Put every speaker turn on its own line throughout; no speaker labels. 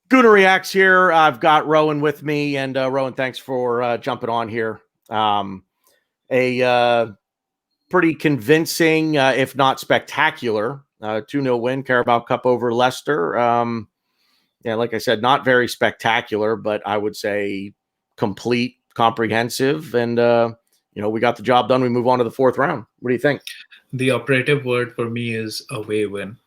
Gooner Reax here. I've got Rohan with me, and Rohan, thanks for jumping on here. A pretty convincing, if not spectacular, 2-0 win, Carabao Cup over Leicester. Yeah, like I said, not very spectacular, but I would say complete, comprehensive, and we got the job done. We move on to the fourth round. What do you think?
The operative word for me is away win.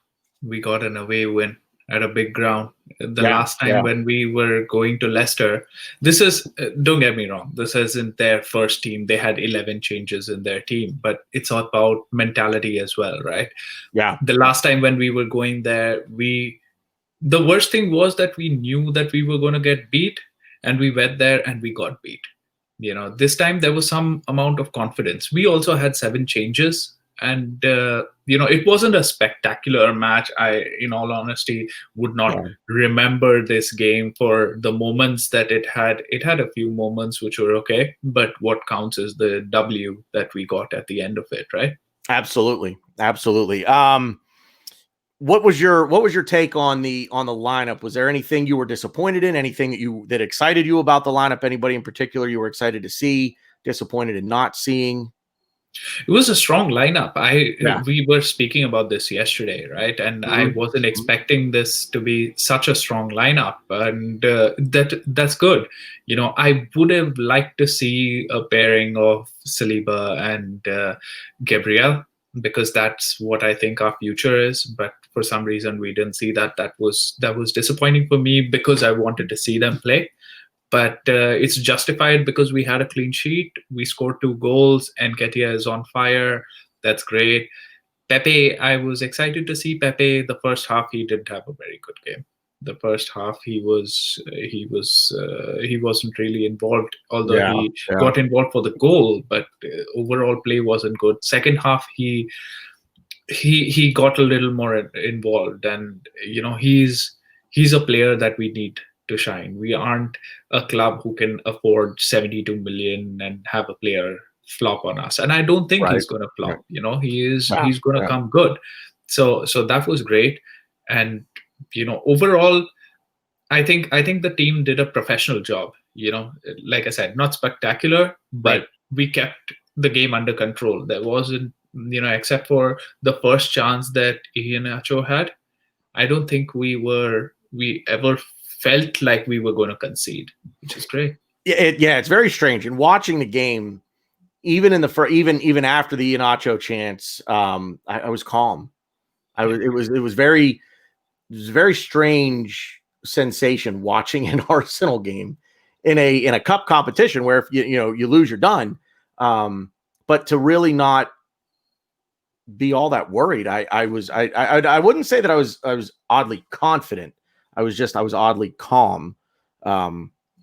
We got an away win at a big ground. The last time when we were going to Leicester, this is, don't get me wrong, this isn't their first team. They had 11 changes in their team, but it's all about mentality as well, right?
Yeah.
The last time when we were going there, the worst thing was that we knew that we were going to get beat, and we went there and we got beat. This time there was some amount of confidence. We also had 7 changes. And, it wasn't a spectacular match. I, in all honesty, would not remember this game for the moments that it had. It had a few moments which were okay, but what counts is the W that we got at the end of it, right?
Absolutely. Absolutely. What was your take on the lineup? Was there anything you were disappointed in? Anything that excited you about the lineup? Anybody in particular you were excited to see, disappointed in not seeing?
It was a strong lineup. We were speaking about this yesterday, right? And I wasn't expecting this to be such a strong lineup, and that's good. I would have liked to see a pairing of Saliba and Gabriel, because that's what I think our future is. But for some reason, we didn't see that. That was disappointing for me, because I wanted to see them play. But it's justified because we had a clean sheet. We scored 2 goals, and Nketiah is on fire. That's great. Pepe, I was excited to see Pepe. The first half, he didn't have a very good game. The first half, he wasn't really involved, although he got involved for the goal. But overall play wasn't good. Second half, he got a little more involved, and he's a player that we need to shine. We aren't a club who can afford 72 million and have a player flop on us. And I don't think he's going to flop. He's going to come good. So that was great. And overall, I think the team did a professional job. Like I said, not spectacular, but we kept the game under control. There wasn't, except for the first chance that Iheanacho had, I don't think we ever felt like we were going to concede, which is great.
Yeah, it's very strange. And watching the game, even in the even after the Iheanacho chance, I was calm. It was very strange sensation watching an Arsenal game in a cup competition where if you lose, you're done. But to really not be all that worried, I wouldn't say that I was oddly confident. I was oddly calm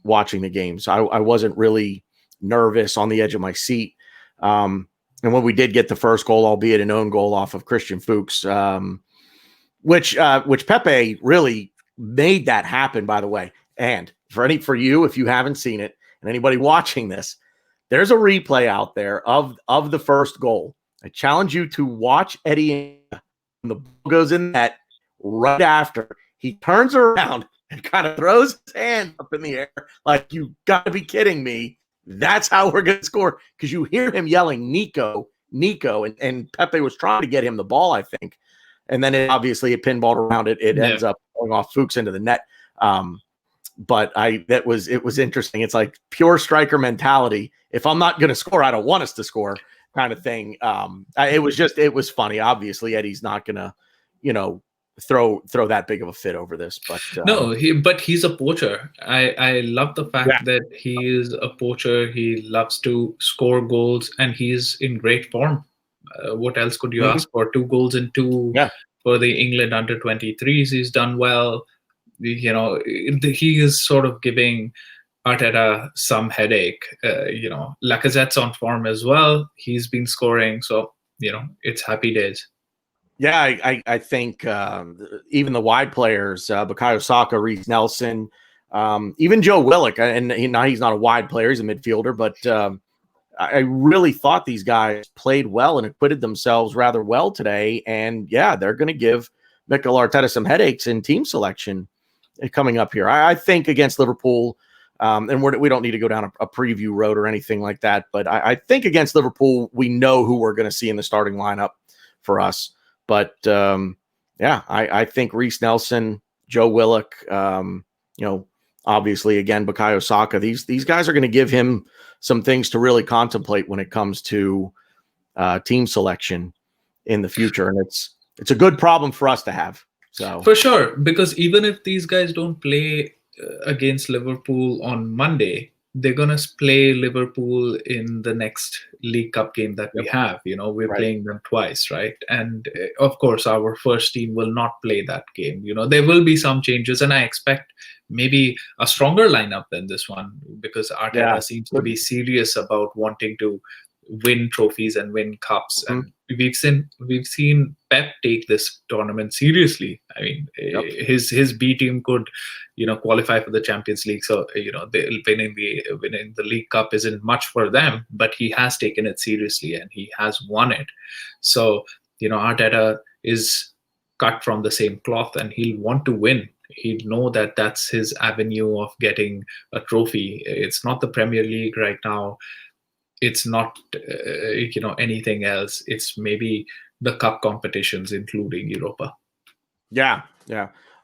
watching the game. So I wasn't really nervous, on the edge of my seat. And when we did get the first goal, albeit an own goal off of Christian Fuchs, which Pepe really made that happen, by the way. And for you, if you haven't seen it, and anybody watching this, there's a replay out there of the first goal. I challenge you to watch Eddie when the ball goes in net right after. He turns around and kind of throws his hand up in the air like, you got to be kidding me. That's how we're going to score. Because you hear him yelling, Nico, and Pepe was trying to get him the ball, I think. And then it pinballed around it. It ends up going off Fuchs into the net. But it was interesting. It's like pure striker mentality. If I'm not going to score, I don't want us to score, kind of thing. It was funny. Obviously, Eddie's not going to, throw that big of a fit over this, but
no, he's a poacher. I love the fact that he is a poacher. He loves to score goals, and he's in great form. What else could you ask for? 2 goals in 2 for the England under 23s. He's done well. He is sort of giving Arteta some headache. Lacazette's on form as well. He's been scoring, so it's happy days.
Yeah, I think even the wide players, Bukayo Saka, Reece Nelson, even Joe Willock, and he's not a wide player, he's a midfielder, but I really thought these guys played well and acquitted themselves rather well today. And yeah, they're going to give Mikel Arteta some headaches in team selection coming up here. I think against Liverpool, and we don't need to go down a preview road or anything like that, but I think against Liverpool, we know who we're going to see in the starting lineup for us. But I think Reece Nelson, Joe Willock, obviously again Bukayo Saka. These guys are going to give him some things to really contemplate when it comes to team selection in the future, and it's a good problem for us to have. So
for sure, because even if these guys don't play against Liverpool on Monday, they're gonna play Liverpool in the next League Cup game that we have. We're playing them twice, right? And of course, our first team will not play that game. There will be some changes, and I expect maybe a stronger lineup than this one, because Arteta seems to be serious about wanting to win trophies and win cups. And we've seen Pep take this tournament seriously. I mean, his B team could qualify for the Champions League, so winning the League Cup isn't much for them, but he has taken it seriously and he has won it. So Arteta is cut from the same cloth, and he'll want to win. He'll know that that's his avenue of getting a trophy. It's not the Premier League right now. It's not anything else. It's maybe the cup competitions, including Europa.
Yeah.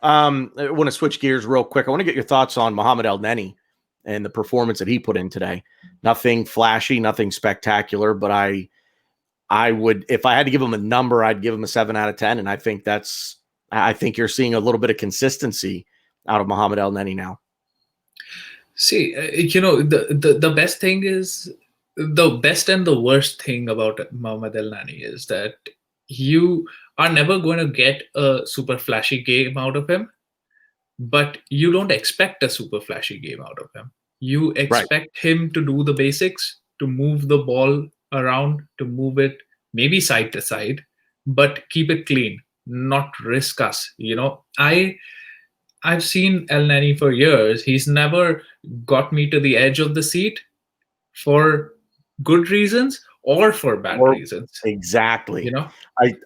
I want to switch gears real quick. I want to get your thoughts on Mohamed El-Neni and the performance that he put in today. Nothing flashy, nothing spectacular, but I would, if I had to give him a number, I'd give him a 7 out of 10. And I think you're seeing a little bit of consistency out of Mohamed El-Neni now.
See, the best thing is, the best and the worst thing about Mohamed El-Neni is that you are never going to get a super flashy game out of him, but you don't expect a super flashy game out of him. You expect him to do the basics, to move the ball around, to move it maybe side to side, but keep it clean, not risk us. I've seen El-Neni for years. He's never got me to the edge of the seat for good reasons or for bad reasons.
Exactly.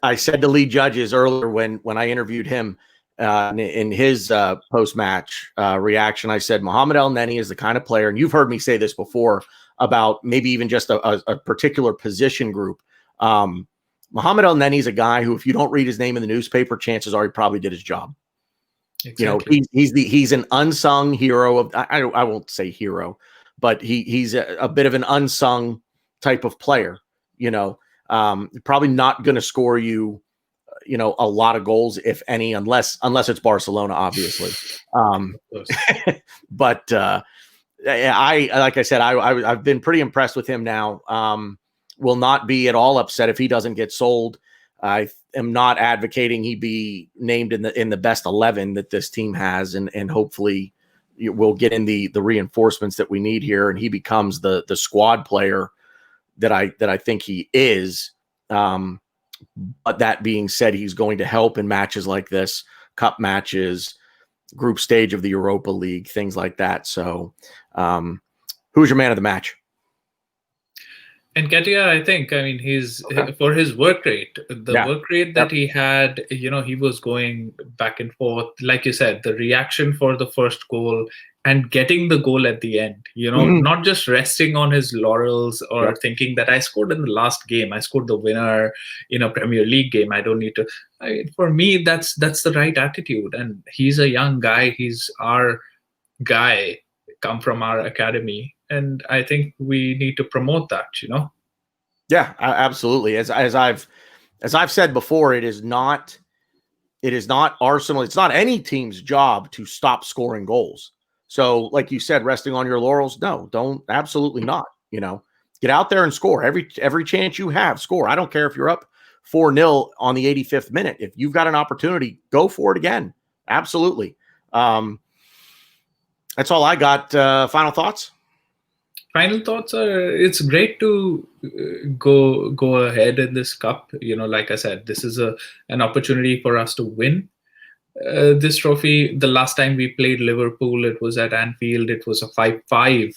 I said to Lee Judges earlier when I interviewed him in his post-match reaction, I said, Mohamed El-Neni is the kind of player, and you've heard me say this before about maybe even just a particular position group. Mohamed El-Neni is a guy who, if you don't read his name in the newspaper, chances are he probably did his job. Exactly. He's an unsung hero of, I won't say hero, but he's a bit of an unsung type of player, probably not going to score you, a lot of goals, if any, unless it's Barcelona, obviously. But like I said, I've been pretty impressed with him now. Will not be at all upset if he doesn't get sold. I am not advocating he be named in the best 11 that this team has, and hopefully we'll get in the reinforcements that we need here, and he becomes the squad player that I think he is. But that being said, he's going to help in matches like this, cup matches, group stage of the Europa League, things like that. So, who's your man of the match?
Nketiah, I think. I mean, he's for his work rate, work rate that he had. He was going back and forth, like you said, the reaction for the first goal and getting the goal at the end. Not just resting on his laurels or thinking that I scored in the last game, I scored the winner in a Premier League game, I don't need to. For me, that's the right attitude. And he's a young guy. He's our guy, come from our academy. And I think we need to promote that,
Yeah, absolutely. As I've said before, it is not Arsenal. It's not any team's job to stop scoring goals. So, like you said, resting on your laurels, no, don't. Absolutely not. Get out there and score every chance you have. Score. I don't care if you're up 4-0 on the 85th minute. If you've got an opportunity, go for it again. Absolutely. That's all I got. Final thoughts?
Final thoughts are, it's great to go ahead in this cup. Like I said, this is an opportunity for us to win this trophy. The last time we played Liverpool, it was at Anfield. It was a 5-5,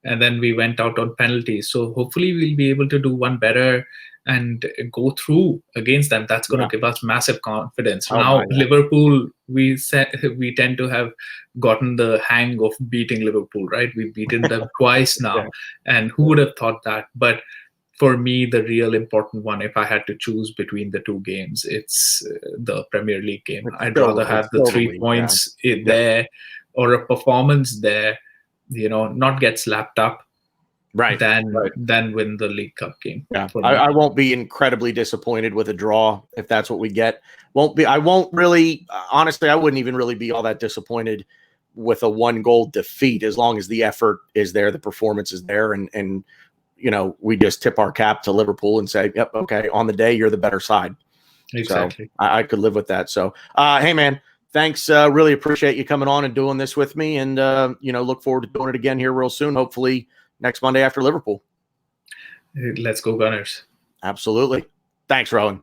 and then we went out on penalties. So hopefully we'll be able to do one better. and go through against them, that's going to give us massive confidence.
Oh,
now, Liverpool, we tend to have gotten the hang of beating Liverpool, right? We've beaten them twice now, and who would have thought that? But for me, the real important one, if I had to choose between the two games, it's the Premier League game. I'd rather have the 3 points there or a performance there, not get slapped up, than win the League Cup game.
Yeah, I won't be incredibly disappointed with a draw if that's what we get. I won't really, honestly, I wouldn't even really be all that disappointed with a 1-goal defeat, as long as the effort is there, the performance is there, and we just tip our cap to Liverpool and say, yep, okay, on the day, you're the better side.
Exactly.
So I could live with that. So, hey, man, thanks. Really appreciate you coming on and doing this with me, and, look forward to doing it again here real soon, hopefully next Monday after Liverpool.
Let's go Gunners.
Absolutely. Thanks, Rohan.